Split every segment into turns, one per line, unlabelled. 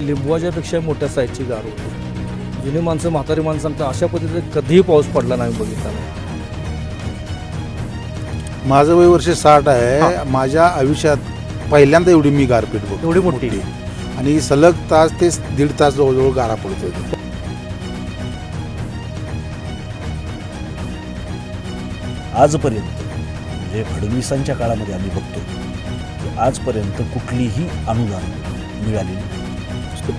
लिंबवाच्या पेक्षा मोठ्या साईजची गार होती. जुनी माणसं म्हातारी माणसं सांगतात अशा पद्धतीने कधीही पाऊस पडला नाही बघितला नाही.
माझं वय वर्ष 60 आहे. माझ्या आयुष्यात पहिल्यांदा एवढी मी गारपीट बघतो,
एवढी मोठी.
आणि सलग तास ते दीड तास जवळजवळ गारा पडत होते.
आजपर्यंत म्हणजे फडणवीसांच्या काळामध्ये आम्ही बघतो की आजपर्यंत कुठलीही अनुदान मिळालेली नाही.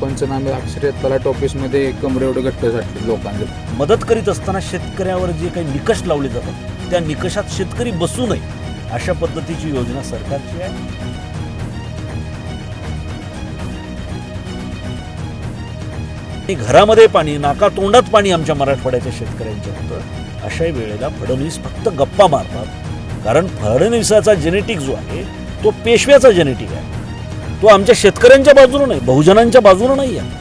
पंचनामे अक्षरशः तलाट ऑफिसमध्ये कमरे एवढं घट्ट साठले लोकांचे.
मदत करीत असताना शेतकऱ्यावर जे काही निकष लावले जातात त्या निकषात शेतकरी बसू नये अशा पद्धतीची योजना सरकारची आहे. आणि घरामध्ये पाणी, नाका तोंडात पाणी आमच्या मराठवाड्याच्या शेतकऱ्यांच्या होतं. अशाही वेळेला फडणवीस फक्त गप्पा मारतात, कारण फडणवीसाचा जेनेटिक जो आहे तो पेशव्याचा जेनेटिक आहे. तो आमच्या शेतकऱ्यांच्या बाजूने नाही, बहुजनांच्या बाजूने नाही आहे.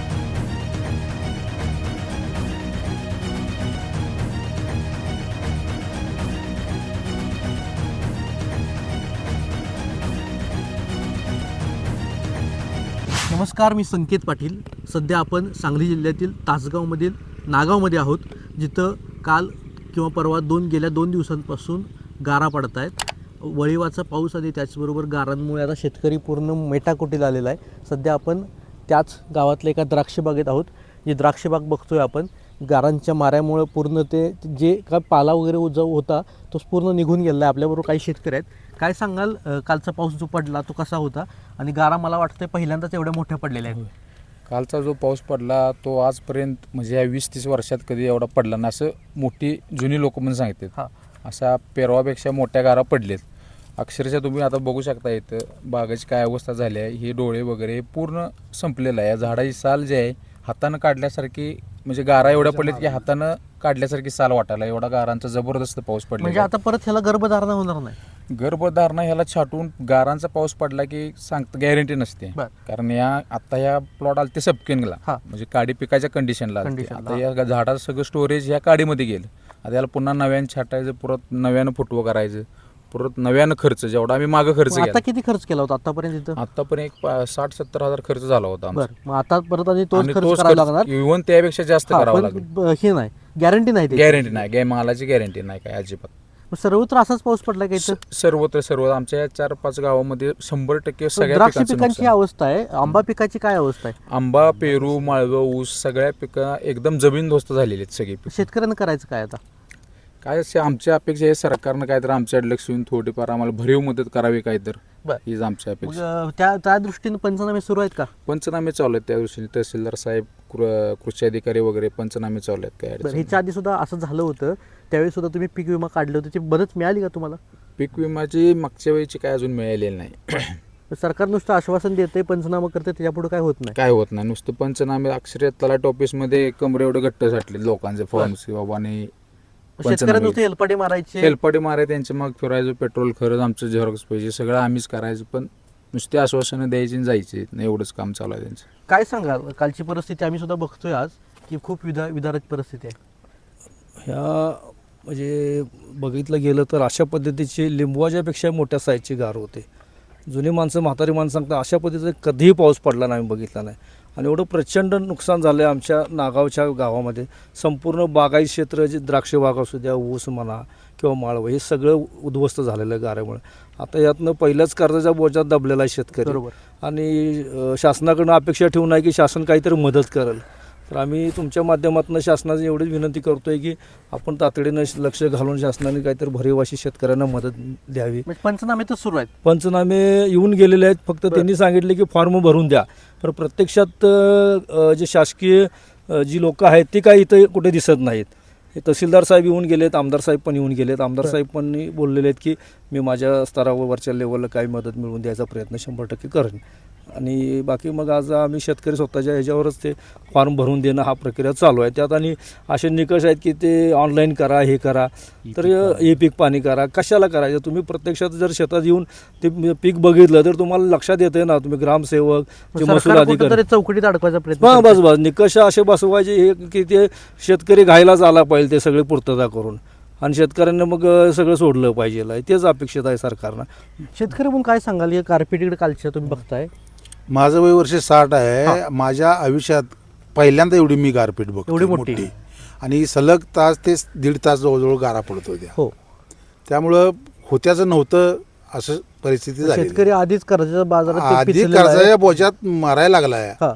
नमस्कार, मी संकेत पाटील. सध्या आपण सांगली जिल्ह्यातील तासगावमधील नागावमध्ये आहोत, जिथं काल किंवा परवा गेल्या 2 दिवसांपासून गारा पडत आहेत. वळीवाचा पाऊस आणि त्याचबरोबर गारांमुळे आता शेतकरी पूर्ण मेटाकुटीला आलेला आहे. सध्या आपण त्याच गावातल्या एका द्राक्षबागेत आहोत. जी द्राक्षबाग बघतोय आपण, गारांच्या माऱ्यामुळे पूर्ण ते जे काय पाला वगैरे उजव होता तो पूर्ण निघून गेला आहे. आपल्याबरोबर काही शेतकरी आहेत. काय सांगाल, कालचा पाऊस जो पडला तो कसा होता? आणि गारा मला वाटतं पहिल्यांदाच एवढ्या मोठ्या पडलेल्या आहेत.
कालचा जो पाऊस पडला तो आजपर्यंत म्हणजे या 20-30 वर्षात कधी एवढा पडला नाही असं मोठी जुनी लोक पण सांगतात. अशा पेरवापेक्षा मोठ्या गारा पडलेत. अक्षरशः तुम्ही आता बघू शकता इथं बागाची काय अवस्था झाली आहे. हे डोळे वगैरे पूर्ण संपलेलं आहे. या झाडाची साल जी आहे हातानं काढल्यासारखी, म्हणजे गारा एवढ्या पडलेत की हातानं काढल्यासारखी साल वाटायला. एवढा गारांचा जबरदस्त पाऊस पडला.
म्हणजे आता परत ह्याला गर्भधारणा होणार नाही.
गर्भधारणा ह्याला छाटून गारांचा पाऊस पडला की सांगता गॅरंटी नसते. कारण आता ह्या प्लॉट आले ते सबकेनला, म्हणजे काडी पिकाच्या कंडिशनला. आता या झाडाचं सगळं स्टोरेज ह्या काडीमध्ये गेलं. आता याला पुन्हा नव्यानं छाटायचं, परत नव्यानं फुटवं करायचं, परत नव्यानं खर्च जेवढा आम्ही मागं खर्च केला.
आता किती खर्च केला होता आतापर्यंत?
आतापर्यंत 60-70 हजार खर्च झाला होता.
मग आता परत आणि तोच खर्च करावा लागणार.
इव्हन त्यापेक्षा जास्त करावा लागेल.
हे नाही, गॅरंटी नाही.
गॅरंटी नाही, मालाची गॅरंटी नाही काय अजिबात.
सर्वत्र असाच पाऊस पडला का इथं?
सर्व आमच्या 4-5 गावामध्ये 100% सगळ्या
द्राक्ष पिकांची अवस्था आहे. आंबा पिकाची काय अवस्था आहे?
आंबा, पेरू, माळवं, ऊस सगळ्या पिकं एकदम जमीनदोस्त झालेली आहेत सगळी.
शेतकऱ्यांना करायचं काय आता?
काय असे आमच्या अपेक्षा आहे सरकारनं काहीतरी आमच्याकडे लक्ष देऊन थोडीफार आम्हाला भरीव मदत करावी काहीतरी, हीच आमच्या अपेक्षा.
त्या दृष्टीने पंचनामे सुरू आहेत का?
पंचनामे चालू आहेत त्या दृष्टीने. तहसीलदार साहेब, कृषी अधिकारी वगैरे पंचनामे चालू आहेत. काय
ह्याच्या आधी सुद्धा असं झालं होतं, त्यावेळी सुद्धा तुम्ही पीक विमा काढले होते, ती मदत मिळाली का तुम्हाला?
पीक विमाची मागच्या वेळीची काय अजून मिळालेली नाही.
सरकार नुसतं आश्वासन देते, पंचनामा करते, त्याच्यापुढे काय होत नाही.
काय होत नाही, नुसतं पंचनामे. अक्षरशः तलाट ऑफिसमध्ये कमरे एवढं घट्ट साठले लोकांचे फॉर्म्स की बाबा. आणि
शेतकऱ्यांना हेलपाटे
मारायचे, त्यांचे मग फिरायचं, पेट्रोल खरंच आमचं झेरॉक्स पैसे सगळं आम्हीच करायचं. पण नुसते आश्वासनं द्यायची आणि जायची, एवढंच काम चालू आहे त्यांचं.
काय सांगाल, कालची परिस्थिती आम्ही सुद्धा बघतोय आज की खूप विदारक परिस्थिती आहे.
ह्या म्हणजे बघितलं गेलं तर अशा पद्धतीची लिंबवाच्या पेक्षा मोठ्या साईजची गार होते. जुनी माणसं म्हातारी माणसं सांगतात अशा पद्धतीने कधीही पाऊस पडला नाही बघितला नाही. आणि एवढं प्रचंड नुकसान झालं आहे आमच्या नागावच्या गावामध्ये. संपूर्ण बागायत क्षेत्र, जे द्राक्ष बाग असू द्या, ऊस म्हणा किंवा माळवं, हे सगळं उद्ध्वस्त झालेलं आहे गाऱ्यामुळे. आता यातनं पहिल्याच कर्जाच्या बोजात दबलेला आहे शेतकरी. आणि शासनाकडून अपेक्षा ठेवून आहे की शासन काहीतरी मदत करेल. तर आम्ही तुमच्या माध्यमातून शासनाची एवढीच विनंती करतो आहे की आपण तातडीनं लक्ष घालून शासनाने काहीतरी भरीव अशी शेतकऱ्यांना मदत द्यावी.
पंचनामे तर सुरू आहेत.
पंचनामे येऊन गेलेले आहेत. फक्त त्यांनी सांगितले की फॉर्म भरून द्या. पण प्रत्यक्षात जे शासकीय जी लोकं आहेत ती काही इथं कुठे दिसत नाहीत. हे तहसीलदार साहेब येऊन गेलेत, आमदार साहेब पण येऊन गेलेत. आमदार साहेब पण बोललेले आहेत की मी माझ्या स्तरावर, वरच्या लेवलला काही मदत मिळवून द्यायचा प्रयत्न 100% करेन. आणि बाकी मग आज आम्ही शेतकरी स्वतःच्या ह्याच्यावरच ते फॉर्म भरून देणं हा प्रक्रिया चालू आहे. त्यात आणि असे निकष आहेत की ते ऑनलाईन करा, हे करा, तर हे पीक पाणी करा. कशाला करायचं? तुम्ही प्रत्यक्षात जर शेतात येऊन ते पीक बघितलं तर तुम्हाला लक्षात येते ना. तुम्ही ग्रामसेवक, जे महसूल अधिकारी,
चौकटीत अडकवायचा प्रयत्न.
बस निकष असे बसवायचे हे की ते शेतकरी घायलाच आला पाहिजे, ते सगळे पूर्तता करून. आणि शेतकऱ्यांना मग सगळं सोडलं पाहिजे, तेच अपेक्षित आहे सरकारनं.
शेतकरी म्हणून काय सांगाल, या कार्पेटीकडे कालच्या तुम्ही बघताय
माझं वय वर्ष 60 आहे. माझ्या आयुष्यात पहिल्यांदा एवढी मी गारपीट बघतो,
एवढी मोठी.
आणि सलग तास ते 1.5 तास जवळजवळ गारा पडत होत्या.
हो,
त्यामुळं होत्याचं नव्हतं असं परिस्थिती झाली.
शेतकरी आधीच कर्जाच्या बाजारात ते
आधी
पिचलेला आहे.
कर्जाच्या बोजात मारायला लागलाय.
हा,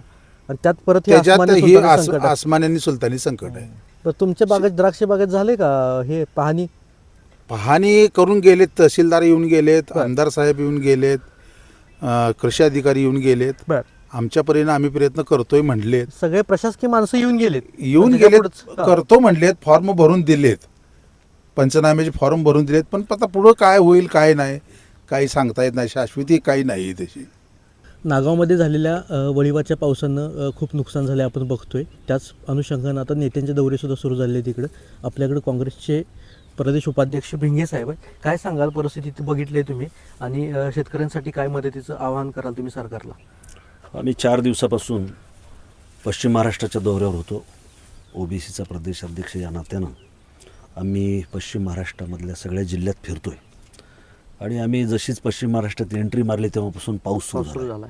आणि त्यात परत हे
त्याच्यात
आसमानी
ही
सुलतानी संकट आहे.
आसमानी आणि सुलतानी संकट आहे.
तर तुमच्या बागेत द्राक्ष बागेत झाले का हे
पाहणी करून गेलेत, तहसीलदार येऊन गेलेत, आमदार साहेब येऊन गेलेत, कृषी अधिकारी येऊन गेलेत.
बर,
आमच्या परीने आम्ही प्रयत्न करतोय म्हणलेत,
सगळे प्रशासकीय माणसं येऊन गेलेत.
येऊन गेलेत, करतो म्हणलेत, फॉर्म भरून दिलेत, पंचनाम्याचे फॉर्म भरून दिलेत. पण आता पुढं काय होईल काय नाही काही सांगता येत नाही. शाश्वती काही नाही तशी.
नागावमध्ये झालेल्या वळिवाच्या पावसानं खूप नुकसान झाले आपण बघतोय. त्याच अनुषंगानं आता नेत्यांचे दौरेसुद्धा सुरू झाले तिकडे. आपल्याकडे काँग्रेसचे प्रदेश उपाध्यक्ष भिंगे साहेब आहे. काय सांगाल, परिस्थिती बघितली तुम्ही आणि शेतकऱ्यांसाठी काय मदतीचं आवाहन कराल तुम्ही सरकारला?
आम्ही 4 दिवसापासून पश्चिम महाराष्ट्राच्या दौऱ्यावर होतो. ओबीसीचा प्रदेश अध्यक्ष या नात्यानं आम्ही पश्चिम महाराष्ट्रामधल्या सगळ्या जिल्ह्यात फिरतोय. आणि आम्ही जशीच पश्चिम महाराष्ट्रात एंट्री मारली तेव्हापासून पाऊस सुरू झाला.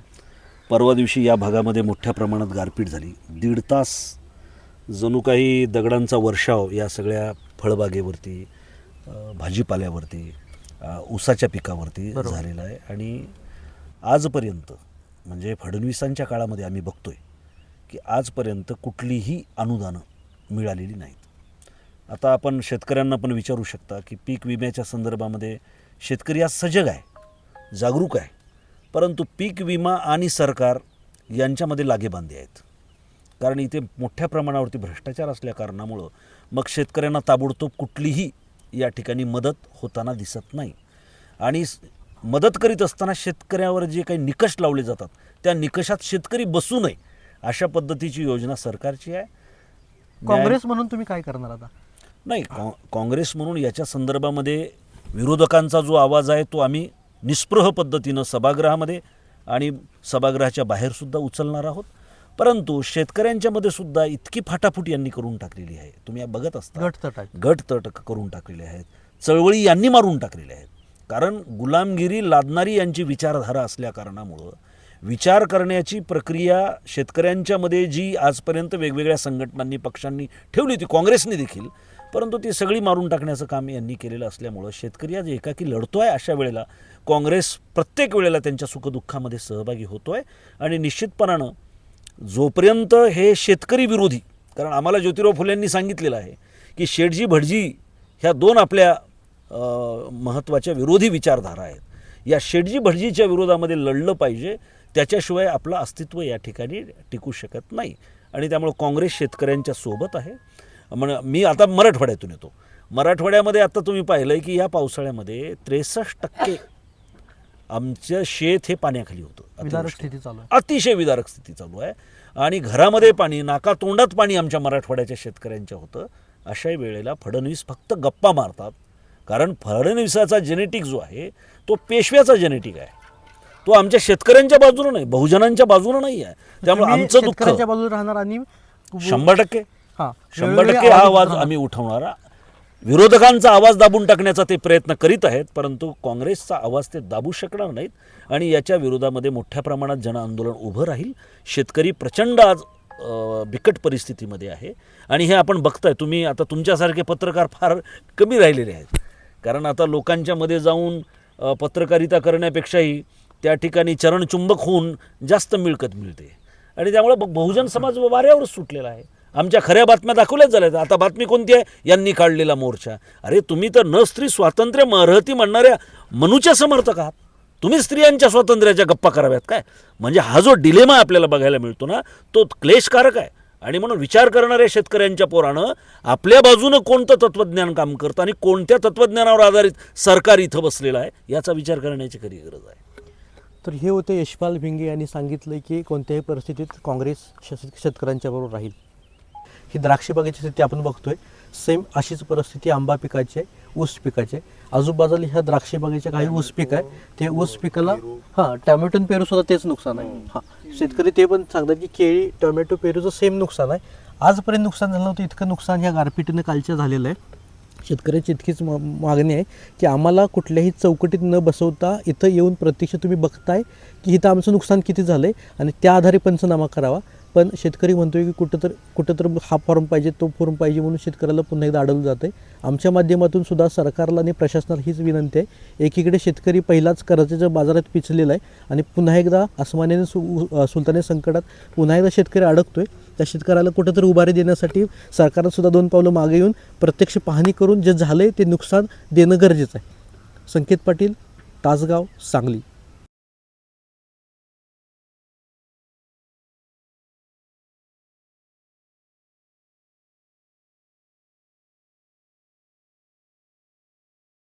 परवा दिवशी या भागामध्ये मोठ्या प्रमाणात गारपीट झाली. 1.5 तास जणू काही दगडांचा वर्षाव या सगळ्या फळबागेवरती, भाजीपाल्यावरती, ऊसाच्या पिकावरती झालेला आहे. आणि आजपर्यंत म्हणजे फडणवीसांच्या काळामध्ये आम्ही बघतोय की आजपर्यंत कुठलीही अनुदानं मिळालेली नाहीत. आता आपण शेतकऱ्यांना पण विचारू शकता की पीक विम्याच्या संदर्भामध्ये शेतकरी आज सजग आहे, जागरूक आहे, परंतु पीक विमा आणि सरकार यांच्यामध्ये लागेबांधे आहेत. कारण इथे मोठ्या प्रमाणावरती भ्रष्टाचार असल्या कारणामुळं मग शेतकऱ्यांना ताबडतोब कुठलीही या ठिकाणी मदत होताना दिसत नाही. आणि मदत करीत असताना शेतकऱ्यावर जे काही निकष लावले जातात त्या निकषात शेतकरी बसू नये अशा पद्धतीची योजना सरकारची आहे.
काँग्रेस म्हणून तुम्ही काय करणार आता?
नाही, काँग्रेस म्हणून याच्या संदर्भामध्ये विरोधकांचा जो आवाज आहे तो आम्ही निस्पृह पद्धतीनं सभागृहामध्ये आणि सभागृहाच्या बाहेरसुद्धा उचलणार आहोत. परंतु शेतकऱ्यांच्यामध्ये सुद्धा इतकी फाटाफूट यांनी करून टाकलेली आहे, तुम्ही बघत असता, गटतट करून टाकलेले आहेत, चळवळी यांनी मारून टाकलेल्या आहेत. कारण गुलामगिरी लादणारी यांची विचारधारा असल्या कारणामुळं विचार करण्याची प्रक्रिया शेतकऱ्यांच्यामध्ये जी आजपर्यंत वेगवेगळ्या संघटनांनी पक्षांनी ठेवली होती, काँग्रेसने देखील, परंतु ती सगळी मारून टाकण्याचं काम यांनी केलेलं असल्यामुळं शेतकरी आज एकाकी लढतो आहे. अशा वेळेला काँग्रेस प्रत्येक वेळेला त्यांच्या सुखदुःखामध्ये सहभागी होतो आहे. आणि निश्चितपणानं जोपर्यंत हे शेतकरी विरोधी, कारण आम्हाला ज्योतिराव फुलेंनी सांगितलेलं आहे की शेठजी भटजी ह्या 2 आपल्या महत्त्वाच्या विरोधी विचारधारा आहेत. या शेठजी भटजीच्या विरोधामध्ये लढलं पाहिजे, त्याच्याशिवाय आपलं अस्तित्व या ठिकाणी टिकू शकत नाही. आणि त्यामुळं काँग्रेस शेतकऱ्यांच्या सोबत आहे. मी आता मराठवाड्यातून येतो. मराठवाड्यामध्ये आता तुम्ही पाहिलं आहे की या पावसाळ्यामध्ये 63% आमचं शेत हे पाण्याखाली होतं. अतिशय विदारक स्थिती चालू आहे. आणि घरामध्ये पाणी, नाकातोंडात पाणी आमच्या मराठवाड्याच्या शेतकऱ्यांच्या होतं. अशा वेळेला फडणवीस फक्त गप्पा मारतात. कारण फडणवीसाचा जेनेटिक जो आहे तो पेशव्याचा जेनेटिक आहे. तो आमच्या शेतकऱ्यांच्या बाजूनं नाही, बहुजनांच्या बाजूनं नाही आहे. त्यामुळे आमचं दुःख
बाजूला राहणार आणि
100% हा आवाज आम्ही उठवणारा. विरोधकांचा आवाज दाबून टाकण्याचा ते प्रयत्न करीत आहेत, परंतु काँग्रेसचा आवाज ते दाबू शकणार नाहीत. आणि याच्या विरोधामध्ये मोठ्या प्रमाणात जनआंदोलन उभं राहील. शेतकरी प्रचंड आज बिकट परिस्थितीमध्ये आहे. आणि हे आपण बघताय, तुम्ही आता तुमच्यासारखे पत्रकार फार कमी राहिलेले आहेत. कारण आता लोकांच्या मध्ये जाऊन पत्रकारिता करण्यापेक्षाही त्या ठिकाणी चरणचुंबक होऊन जास्त मिळकत मिळते. आणि त्यामुळे बहुजन समाज वाऱ्यावरच सुटलेला आहे. आमच्या खऱ्या बातम्या दाखवल्याच झाल्या. आता बातमी कोणती आहे? यांनी काढलेला मोर्चा. अरे तुम्ही तर न स्त्री स्वातंत्र्य अर्हती म्हणणाऱ्या मनूच्या समर्थक आहात. तुम्ही स्त्रियांच्या स्वातंत्र्याच्या गप्पा कराव्यात काय? म्हणजे हा जो डिलेमा आपल्याला बघायला मिळतो ना, तो क्लेशकारक आहे. आणि म्हणून विचार करणाऱ्या शेतकऱ्यांच्या पोरानं आपल्या बाजूनं कोणतं तत्त्वज्ञान काम करतं आणि कोणत्या तत्त्वज्ञानावर आधारित सरकार इथं बसलेलं आहे याचा विचार करण्याची खरी गरज आहे.
तर हे होते यशपाल भिंगे यांनी सांगितलं की कोणत्याही परिस्थितीत काँग्रेस शेतकऱ्यांच्या बरोबर राहील. ही द्राक्ष बागेची स्थिती आपण बघतोय. सेम अशीच परिस्थिती आंबा पिकाची आहे, ऊस पिकाची आहे. आजूबाजूला ह्या द्राक्ष बागेच्या काही ऊस पीक आहे. ते ऊस पिकाला टोमॅटो आणि पेरू सुद्धा तेच नुकसान आहे. शेतकरी ते पण सांगतात की केळी, टोमॅटो, पेरूचं सेम नुकसान आहे. आजपर्यंत नुकसान झालं नव्हतं इतकं नुकसान ह्या गारपिटीनं कालच्या झालेलं आहे. शेतकऱ्याची इतकीच मागणी आहे की आम्हाला कुठल्याही चौकटीत न बसवता इथं येऊन प्रत्यक्ष तुम्ही बघताय की इथं आमचं नुकसान किती झालं आहे आणि त्या आधारे पंचनामा करावा. पण शेतकरी म्हणतोय की कुठं हा फॉर्म पाहिजे तो फॉर्म पाहिजे म्हणून शेतकऱ्याला पुन्हा एकदा अडवलं जातं आहे. आमच्या माध्यमातून सुद्धा सरकारला आणि प्रशासनाला हीच विनंती आहे, एकीकडे शेतकरी पहिलाच कर्जाच्या बाजारात पिचलेला आहे आणि पुन्हा एकदा अस्मानीने सुलतानी संकटात पुन्हा एकदा शेतकरी अडकतोय. त्या शेतकऱ्याला कुठंतरी उभारी देण्यासाठी सरकारनं सुद्धा 2 पावलं मागे येऊन प्रत्यक्ष पाहणी करून जे झालं आहे ते नुकसान देणं गरजेचं आहे. संकेत पाटील, तासगाव, सांगली.